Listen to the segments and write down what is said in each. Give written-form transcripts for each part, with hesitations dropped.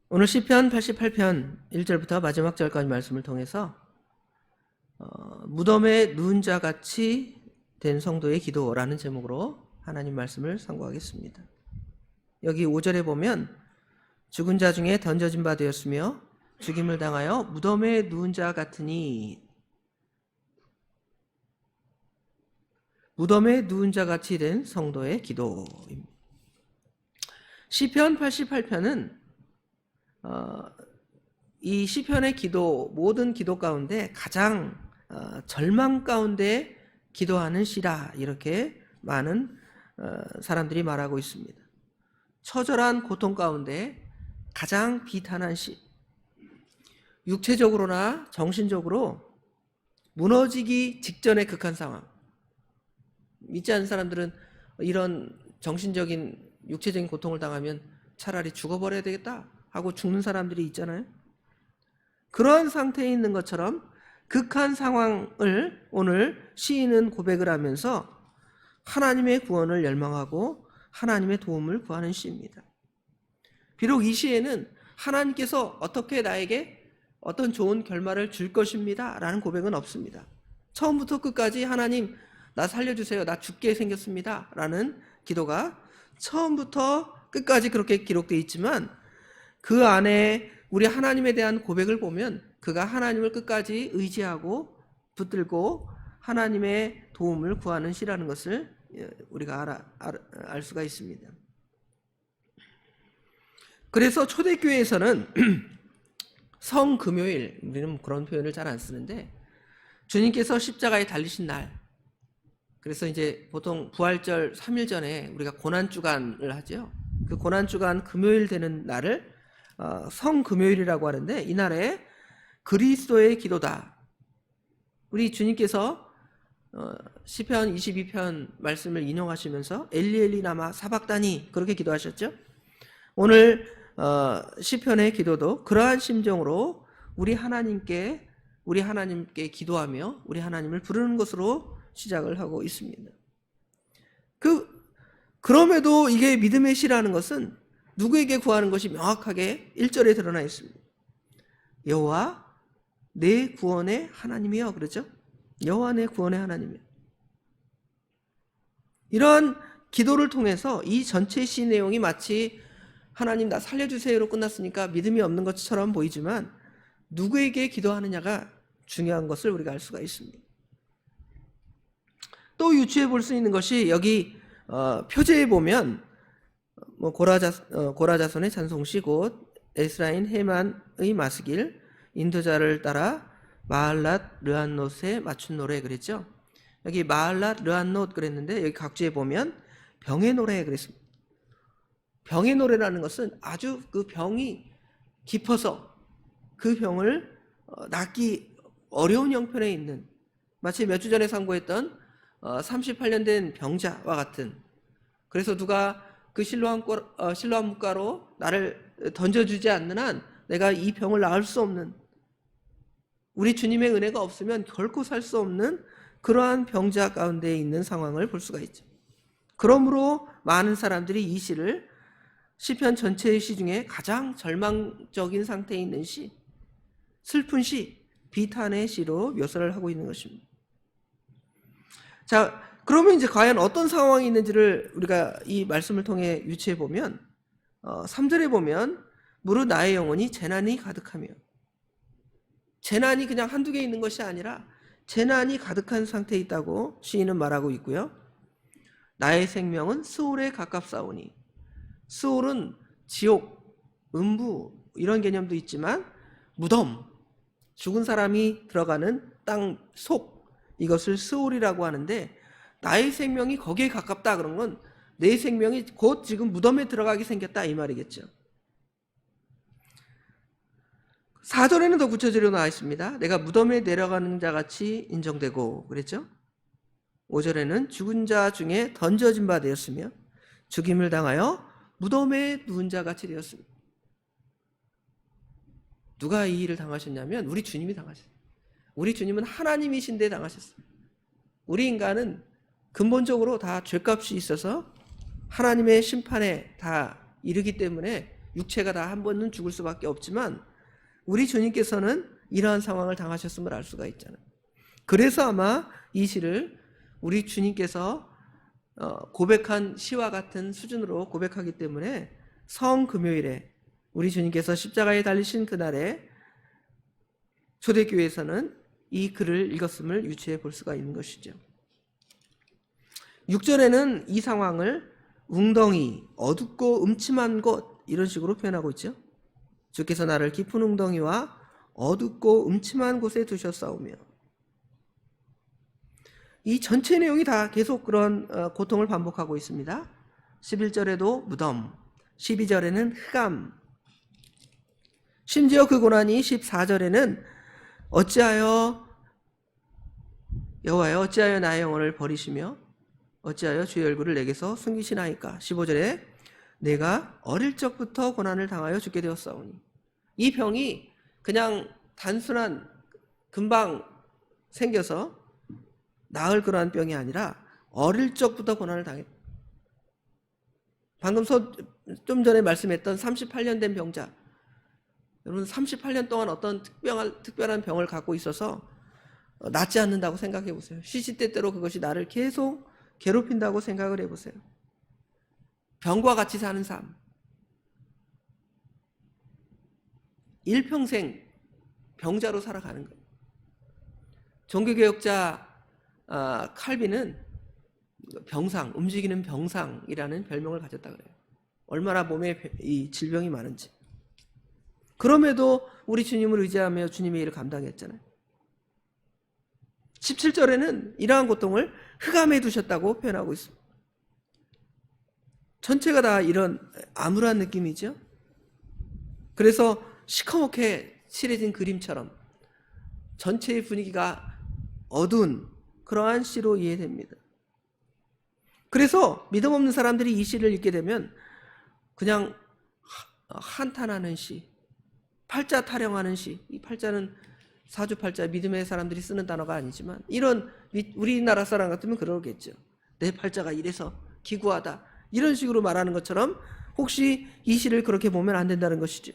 오늘 시편 88편 1절부터 마지막 절까지 말씀을 통해서 무덤에 누운 자 같이 된 성도의 기도라는 제목으로 하나님 말씀을 상고하겠습니다. 여기 5절에 보면 죽은 자 중에 던져진 바 되었으며 죽임을 당하여 무덤에 누운 자 같으니, 무덤에 누운 자 같이 된 성도의 기도입니다. 시편 88편은 이 시편의 기도, 모든 기도 가운데 가장 절망 가운데 기도하는 시라, 이렇게 많은 사람들이 말하고 있습니다. 처절한 고통 가운데 가장 비탄한 시, 육체적으로나 정신적으로 무너지기 직전의 극한 상황. 믿지 않는 사람들은 이런 정신적인 육체적인 고통을 당하면 차라리 죽어버려야 되겠다 하고 죽는 사람들이 있잖아요. 그런 상태에 있는 것처럼 극한 상황을 오늘 시인은 고백을 하면서 하나님의 구원을 열망하고 하나님의 도움을 구하는 시입니다. 비록 이 시에는 하나님께서 어떻게 나에게 어떤 좋은 결말을 줄 것입니다 라는 고백은 없습니다. 처음부터 끝까지 하나님 나 살려주세요, 나 죽게 생겼습니다 라는 기도가 처음부터 끝까지 그렇게 기록되어 있지만, 그 안에 우리 하나님에 대한 고백을 보면 그가 하나님을 끝까지 의지하고 붙들고 하나님의 도움을 구하는 시라는 것을 우리가 알 수가 있습니다. 그래서 초대교회에서는 성금요일, 우리는 그런 표현을 잘 안 쓰는데, 주님께서 십자가에 달리신 날, 그래서 이제 보통 부활절 3일 전에 우리가 고난주간을 하죠. 그 고난주간 금요일 되는 날을 성금요일이라고 하는데, 이날에 그리스도의 기도다. 우리 주님께서 시편 22편 말씀을 인용하시면서 엘리 엘리 라마 사박다니 그렇게 기도하셨죠. 오늘 시편의 기도도 그러한 심정으로 우리 하나님께 기도하며 우리 하나님을 부르는 것으로 시작을 하고 있습니다. 그럼에도 이게 믿음의 시라는 것은 누구에게 구하는 것이 명확하게 1절에 드러나 있습니다. 여호와 내 구원의 하나님이여, 그렇죠? 여호와 내 구원의 하나님이여. 이러한 기도를 통해서 이 전체 시 내용이 마치 하나님 나 살려주세요로 끝났으니까 믿음이 없는 것처럼 보이지만, 누구에게 기도하느냐가 중요한 것을 우리가 알 수가 있습니다. 또 유추해 볼 수 있는 것이 여기 표제에 보면 고라자손의 찬송시 곧 에스라인 헤만의 마스길, 인도자를 따라 마할랏 르한롯에 맞춘 노래 그랬죠. 여기 마할랏 르한롯 그랬는데 여기 각주에 보면 병의 노래 그랬습니다. 병의 노래라는 것은 아주 그 병이 깊어서 그 병을 낫기 어려운 형편에 있는, 마치 몇 주 전에 상고했던 38년 된 병자와 같은, 그래서 누가 그 실로암 묵가로 나를 던져주지 않는 한 내가 이 병을 나을 수 없는, 우리 주님의 은혜가 없으면 결코 살 수 없는 그러한 병자 가운데 있는 상황을 볼 수가 있죠. 그러므로 많은 사람들이 이 시를 시편 전체의 시 중에 가장 절망적인 상태에 있는 시, 슬픈 시, 비탄의 시로 묘사를 하고 있는 것입니다. 자, 그러면 이제 과연 어떤 상황이 있는지를 우리가 이 말씀을 통해 유추해 보면 3절에 보면 무릇 나의 영혼이 재난이 가득하며, 재난이 그냥 한두 개 있는 것이 아니라 재난이 가득한 상태에 있다고 시인은 말하고 있고요. 나의 생명은 스올에 가깝사오니, 스올은 지옥, 음부 이런 개념도 있지만 무덤, 죽은 사람이 들어가는 땅 속, 이것을 스올이라고 하는데, 나의 생명이 거기에 가깝다 그런 건 내 생명이 곧 지금 무덤에 들어가게 생겼다 이 말이겠죠. 4절에는 더 구체적으로 나와 있습니다. 내가 무덤에 내려가는 자 같이 인정되고 그랬죠. 5절에는 죽은 자 중에 던져진 바 되었으며 죽임을 당하여 무덤에 누운 자 같이 되었습니다. 누가 이 일을 당하셨냐면 우리 주님이 당하셨어요. 우리 주님은 하나님이신데 당하셨어요. 우리 인간은 근본적으로 다 죄값이 있어서 하나님의 심판에 다 이르기 때문에 육체가 다 한 번은 죽을 수밖에 없지만 우리 주님께서는 이러한 상황을 당하셨음을 알 수가 있잖아요. 그래서 아마 이 시를 우리 주님께서 고백한 시와 같은 수준으로 고백하기 때문에 성금요일에 우리 주님께서 십자가에 달리신 그날에 초대교회에서는 이 글을 읽었음을 유추해 볼 수가 있는 것이죠. 6절에는 이 상황을 웅덩이, 어둡고 음침한 곳 이런 식으로 표현하고 있죠. 주께서 나를 깊은 웅덩이와 어둡고 음침한 곳에 두셨사오며, 이 전체 내용이 다 계속 그런 고통을 반복하고 있습니다. 11절에도 무덤, 12절에는 흑암, 심지어 그 고난이 14절에는 여호와여 어찌하여 나의 영혼을 버리시며 어찌하여 주의 얼굴을 내게서 숨기시나이까. 15절에 내가 어릴 적부터 고난을 당하여 죽게 되었사오니, 이 병이 그냥 단순한 금방 생겨서 나을 그러한 병이 아니라 어릴 적부터 고난을 당했다. 방금 좀 전에 말씀했던 38년 된 병자, 여러분 38년 동안 어떤 특별한 병을 갖고 있어서 낫지 않는다고 생각해 보세요. 시시때때로 그것이 나를 계속 괴롭힌다고 생각을 해보세요. 병과 같이 사는 삶, 일평생 병자로 살아가는 거예요. 종교개혁자 칼빈은 병상, 움직이는 병상이라는 별명을 가졌다 그래요. 얼마나 몸에 이 질병이 많은지. 그럼에도 우리 주님을 의지하며 주님의 일을 감당했잖아요. 17절에는 이러한 고통을 흑암에 두셨다고 표현하고 있습니다. 전체가 다 이런 암울한 느낌이죠. 그래서 시커멓게 칠해진 그림처럼 전체의 분위기가 어두운 그러한 시로 이해됩니다. 그래서 믿음 없는 사람들이 이 시를 읽게 되면 그냥 한탄하는 시, 팔자 타령하는 시, 이 팔자는 사주팔자, 믿음의 사람들이 쓰는 단어가 아니지만 이런 우리나라 사람 같으면 그러겠죠. 내 팔자가 이래서 기구하다, 이런 식으로 말하는 것처럼 혹시 이 시를 그렇게 보면 안 된다는 것이죠.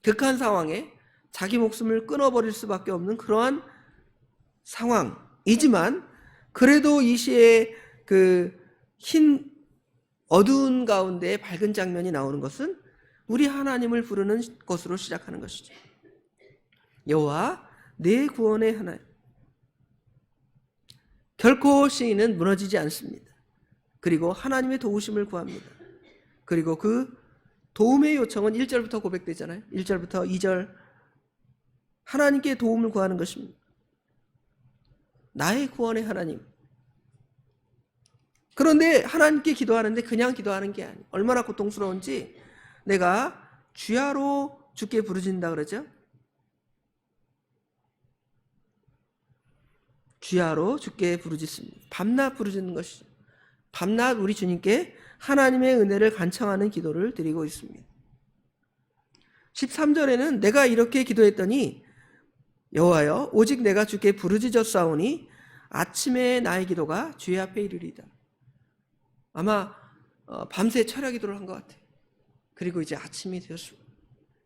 극한 상황에 자기 목숨을 끊어버릴 수밖에 없는 그러한 상황이지만, 그래도 이 시의 그 흰 어두운 가운데 밝은 장면이 나오는 것은 우리 하나님을 부르는 것으로 시작하는 것이죠. 여호와 내 구원의 하나님. 결코 시인은 무너지지 않습니다. 그리고 하나님의 도우심을 구합니다. 그리고 그 도움의 요청은 1절부터 고백되잖아요. 1절부터 2절 하나님께 도움을 구하는 것입니다. 나의 구원의 하나님. 그런데 하나님께 기도하는데 그냥 기도하는 게 아니에요. 얼마나 고통스러운지 내가 주야로 주께 부르짖는다 그러죠. 주야로 주께 부르짖습니다. 밤낮 부르짖는 것이죠. 밤낮 우리 주님께 하나님의 은혜를 간청하는 기도를 드리고 있습니다. 13절에는 내가 이렇게 기도했더니 여호와여 오직 내가 주께 부르짖었사오니 아침에 나의 기도가 주의 앞에 이르리이다. 아마 밤새 철야 기도를 한 것 같아요. 그리고 이제 아침이 되었습니다.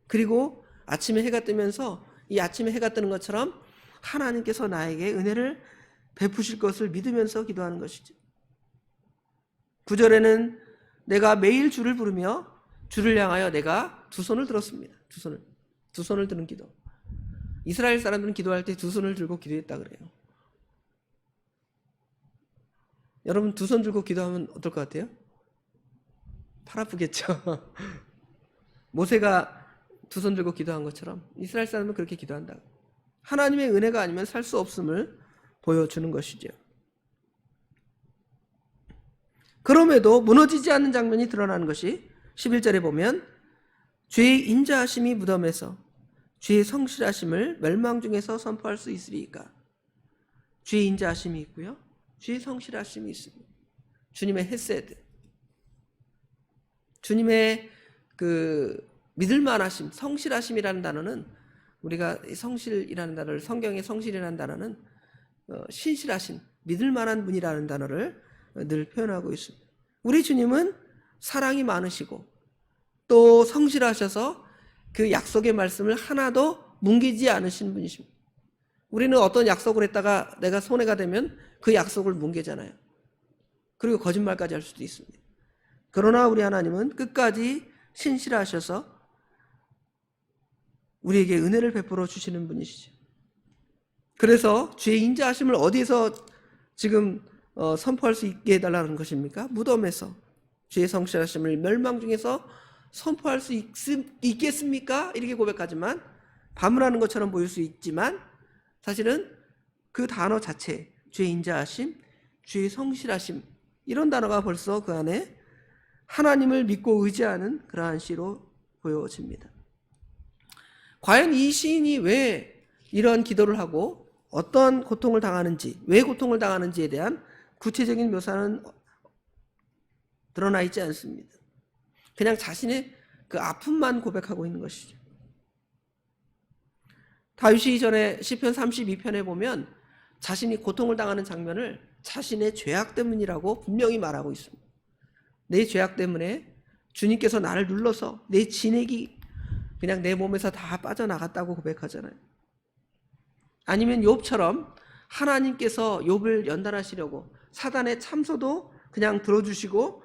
그리고 아침에 해가 뜨면서 이 아침에 해가 뜨는 것처럼 하나님께서 나에게 은혜를 베푸실 것을 믿으면서 기도하는 것이죠. 9절에는 내가 매일 주를 부르며 주를 향하여 내가 두 손을 들었습니다. 두 손을 드는 기도. 이스라엘 사람들은 기도할 때 두 손을 들고 기도했다 그래요. 여러분 두 손 들고 기도하면 어떨 것 같아요? 팔 아프겠죠. 모세가 두 손 들고 기도한 것처럼 이스라엘 사람은 그렇게 기도한다. 하나님의 은혜가 아니면 살 수 없음을 보여주는 것이죠. 그럼에도 무너지지 않는 장면이 드러나는 것이 11절에 보면 주의 인자하심이 무덤에서 주의 성실하심을 멸망 중에서 선포할 수 있으리이까. 주의 인자하심이 있고요, 주의 성실하심이 있습니다. 주님의 헤세드, 주님의 그 믿을만하심, 성실하심이라는 단어는 우리가 성실이라는 단어를, 성경의 성실이라는 단어는 신실하신, 믿을만한 분이라는 단어를 늘 표현하고 있습니다. 우리 주님은 사랑이 많으시고 또 성실하셔서 그 약속의 말씀을 하나도 뭉개지 않으신 분이십니다. 우리는 어떤 약속을 했다가 내가 손해가 되면 그 약속을 뭉개잖아요. 그리고 거짓말까지 할 수도 있습니다. 그러나 우리 하나님은 끝까지 신실하셔서 우리에게 은혜를 베풀어 주시는 분이시죠. 그래서 주의 인자하심을 어디에서 지금 선포할 수 있게 해달라는 것입니까? 무덤에서. 주의 성실하심을 멸망 중에서 선포할 수 있겠습니까? 이렇게 고백하지만 반문하는 것처럼 보일 수 있지만 사실은 그 단어 자체, 주의 인자하심, 주의 성실하심, 이런 단어가 벌써 그 안에 하나님을 믿고 의지하는 그러한 시로 보여집니다. 과연 이 시인이 왜 이런 기도를 하고 어떤 고통을 당하는지, 왜 고통을 당하는지에 대한 구체적인 묘사는 드러나 있지 않습니다. 그냥 자신의 그 아픔만 고백하고 있는 것이죠. 다윗이 전에 시편 32편에 보면 자신이 고통을 당하는 장면을 자신의 죄악 때문이라고 분명히 말하고 있습니다. 내 죄악 때문에 주님께서 나를 눌러서 내 진액이 그냥 내 몸에서 다 빠져나갔다고 고백하잖아요. 아니면 욥처럼 하나님께서 욥을 연단하시려고 사단의 참소도 그냥 들어주시고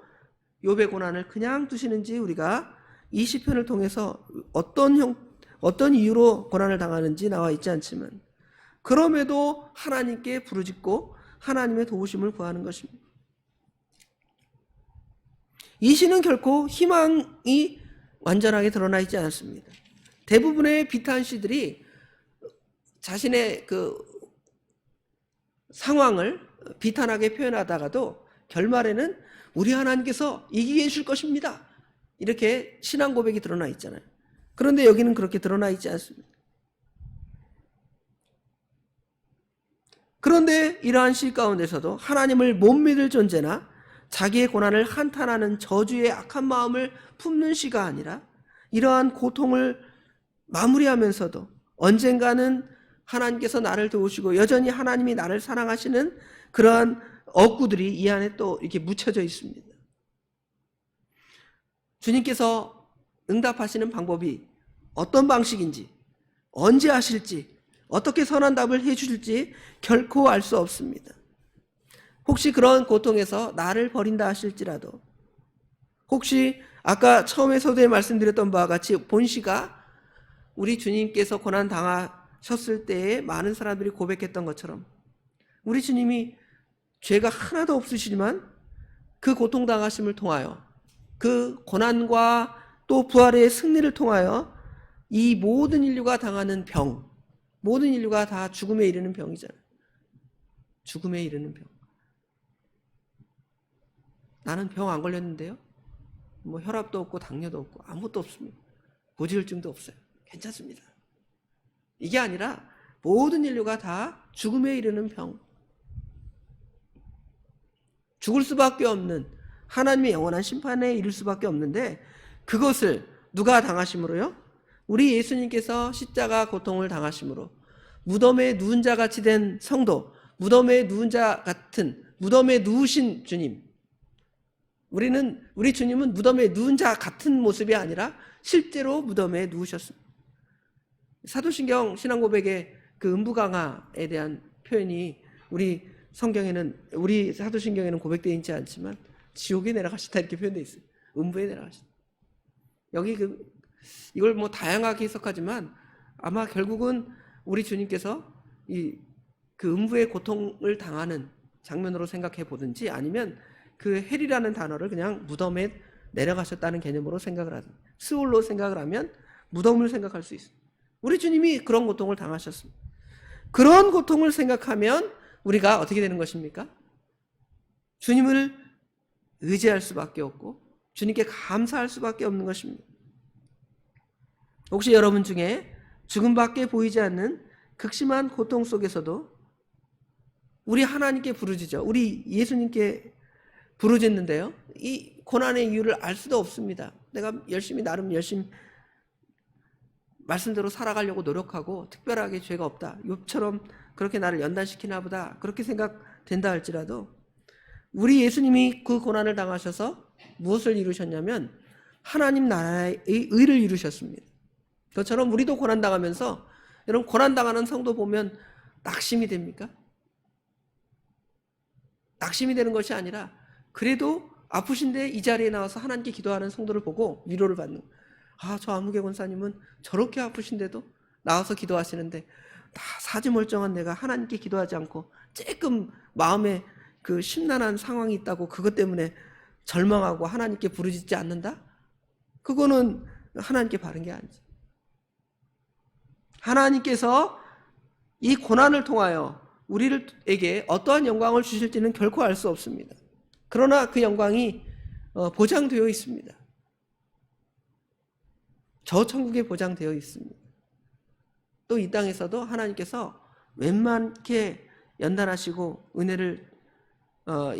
욥의 고난을 그냥 두시는지 우리가 이 시편을 통해서 어떤 이유로 고난을 당하는지 나와 있지 않지만 그럼에도 하나님께 부르짖고 하나님의 도우심을 구하는 것입니다. 이 시는 결코 희망이 완전하게 드러나 있지 않습니다. 대부분의 비탄 시들이 자신의 그 상황을 비탄하게 표현하다가도 결말에는 우리 하나님께서 이기게 해줄 것입니다. 이렇게 신앙 고백이 드러나 있잖아요. 그런데 여기는 그렇게 드러나 있지 않습니다. 그런데 이러한 시 가운데서도 하나님을 못 믿을 존재나 자기의 고난을 한탄하는 저주의 악한 마음을 품는 시가 아니라 이러한 고통을 마무리하면서도 언젠가는 하나님께서 나를 도우시고 여전히 하나님이 나를 사랑하시는 그러한 억구들이 이 안에 또 이렇게 묻혀져 있습니다. 주님께서 응답하시는 방법이 어떤 방식인지, 언제 하실지, 어떻게 선한 답을 해주실지 결코 알 수 없습니다. 혹시 그런 고통에서 나를 버린다 하실지라도, 혹시 아까 처음에 서두에 말씀드렸던 바와 같이 본시가 우리 주님께서 고난 당하셨을 때에 많은 사람들이 고백했던 것처럼 우리 주님이 죄가 하나도 없으시지만 그 고통 당하심을 통하여 그 고난과 또 부활의 승리를 통하여 이 모든 인류가 당하는 병, 모든 인류가 다 죽음에 이르는 병이잖아요. 죽음에 이르는 병. 나는 병 안 걸렸는데요. 뭐 혈압도 없고 당뇨도 없고 아무것도 없습니다. 고지혈증도 없어요. 괜찮습니다. 이게 아니라 모든 인류가 다 죽음에 이르는 병. 죽을 수밖에 없는 하나님의 영원한 심판에 이를 수밖에 없는데 그것을 누가 당하심으로요? 우리 예수님께서 십자가 고통을 당하심으로 무덤에 누운 자 같이 된 성도, 무덤에 누운 자 같은, 무덤에 누우신 주님. 우리 주님은 무덤에 누운 자 같은 모습이 아니라 실제로 무덤에 누우셨습니다. 사도신경 신앙고백의 그 음부강화에 대한 표현이 우리 성경에는, 우리 사도신경에는 고백되어 있지 않지만 지옥에 내려가시다 이렇게 표현되어 있어요. 음부에 내려가시다. 여기 이걸 뭐 다양하게 해석하지만 아마 결국은 우리 주님께서 그 음부의 고통을 당하는 장면으로 생각해 보든지 아니면 그 헬이라는 단어를 그냥 무덤에 내려가셨다는 개념으로 생각을 하든 스올로 생각을 하면 무덤을 생각할 수 있어요. 우리 주님이 그런 고통을 당하셨습니다. 그런 고통을 생각하면 우리가 어떻게 되는 것입니까? 주님을 의지할 수밖에 없고 주님께 감사할 수밖에 없는 것입니다. 혹시 여러분 중에 죽음밖에 보이지 않는 극심한 고통 속에서도 우리 하나님께 부르짖죠. 우리 예수님께 부르짖는데요. 이 고난의 이유를 알 수도 없습니다. 내가 나름 열심히 말씀대로 살아가려고 노력하고 특별하게 죄가 없다. 욥처럼 그렇게 나를 연단시키나 보다. 그렇게 생각된다 할지라도 우리 예수님이 그 고난을 당하셔서 무엇을 이루셨냐면 하나님 나라의 의를 이루셨습니다. 그것처럼 우리도 고난당하면서, 여러분 고난당하는 성도 보면 낙심이 됩니까? 낙심이 되는 것이 아니라 그래도 아프신데 이 자리에 나와서 하나님께 기도하는 성도를 보고 위로를 받는, 저 안무개 권사님은 저렇게 아프신데도 나와서 기도하시는데 다 사지멀쩡한 내가 하나님께 기도하지 않고 조금 마음에 그 심란한 상황이 있다고 그것 때문에 절망하고 하나님께 부르짖지 않는다? 그거는 하나님께 바른 게 아니지. 하나님께서 이 고난을 통하여 우리에게 어떠한 영광을 주실지는 결코 알 수 없습니다. 그러나 그 영광이 보장되어 있습니다. 저 천국에 보장되어 있습니다. 또 이 땅에서도 하나님께서 웬만하게 연단하시고 은혜를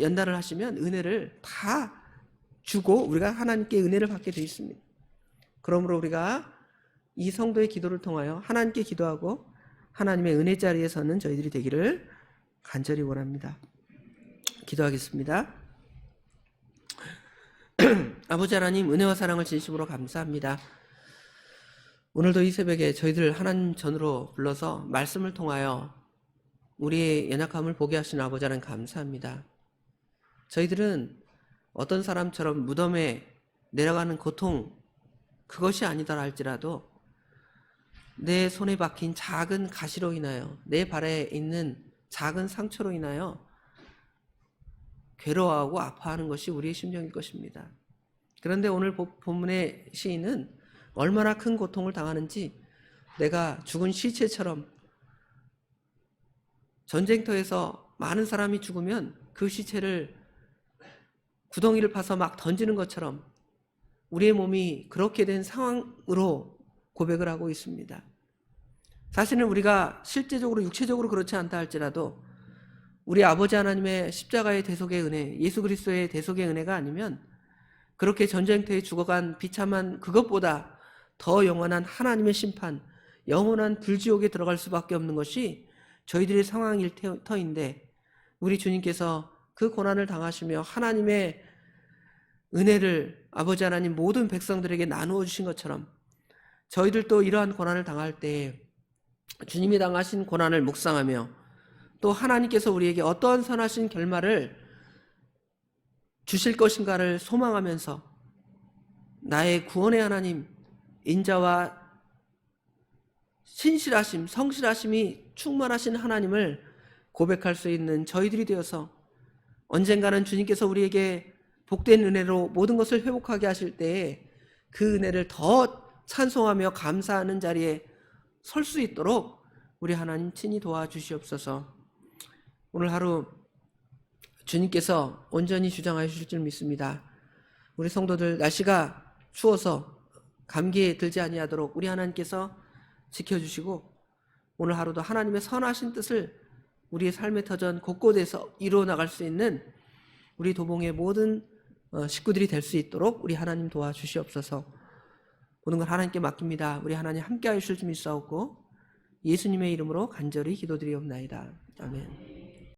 연단을 하시면 은혜를 다 주고 우리가 하나님께 은혜를 받게 되어 있습니다. 그러므로 우리가 이 성도의 기도를 통하여 하나님께 기도하고 하나님의 은혜 자리에 서는 저희들이 되기를 간절히 원합니다. 기도하겠습니다. 아버지 하나님, 은혜와 사랑을 진심으로 감사합니다. 오늘도 이 새벽에 저희들 하나님 전으로 불러서 말씀을 통하여 우리의 연약함을 보게 하시는 아버지 하나님 감사합니다. 저희들은 어떤 사람처럼 무덤에 내려가는 고통, 그것이 아니더라 할지라도 내 손에 박힌 작은 가시로 인하여, 내 발에 있는 작은 상처로 인하여 괴로워하고 아파하는 것이 우리의 심정일 것입니다. 그런데 오늘 본문의 시인은 얼마나 큰 고통을 당하는지, 내가 죽은 시체처럼, 전쟁터에서 많은 사람이 죽으면 그 시체를 구덩이를 파서 막 던지는 것처럼 우리의 몸이 그렇게 된 상황으로 고백을 하고 있습니다. 사실은 우리가 실제적으로 육체적으로 그렇지 않다 할지라도 우리 아버지 하나님의 십자가의 대속의 은혜, 예수 그리스도의 대속의 은혜가 아니면 그렇게 전쟁터에 죽어간 비참한 그것보다 더 영원한 하나님의 심판, 영원한 불지옥에 들어갈 수밖에 없는 것이 저희들의 상황일 터인데, 우리 주님께서 그 고난을 당하시며 하나님의 은혜를 아버지 하나님 모든 백성들에게 나누어 주신 것처럼 저희들도 이러한 고난을 당할 때 주님이 당하신 고난을 묵상하며 또 하나님께서 우리에게 어떠한 선하신 결말을 주실 것인가를 소망하면서 나의 구원의 하나님, 인자와 신실하심, 성실하심이 충만하신 하나님을 고백할 수 있는 저희들이 되어서 언젠가는 주님께서 우리에게 복된 은혜로 모든 것을 회복하게 하실 때에 그 은혜를 더 찬송하며 감사하는 자리에 설 수 있도록 우리 하나님 친히 도와주시옵소서. 오늘 하루 주님께서 온전히 주장하여 주실 줄 믿습니다. 우리 성도들 날씨가 추워서 감기에 들지 아니하도록 우리 하나님께서 지켜주시고, 오늘 하루도 하나님의 선하신 뜻을 우리의 삶의 터전 곳곳에서 이루어 나갈 수 있는 우리 도봉의 모든 식구들이 될 수 있도록 우리 하나님 도와주시옵소서. 모든 걸 하나님께 맡깁니다. 우리 하나님 함께하여 주실 줄 믿사옵고 예수님의 이름으로 간절히 기도드리옵나이다. 아멘.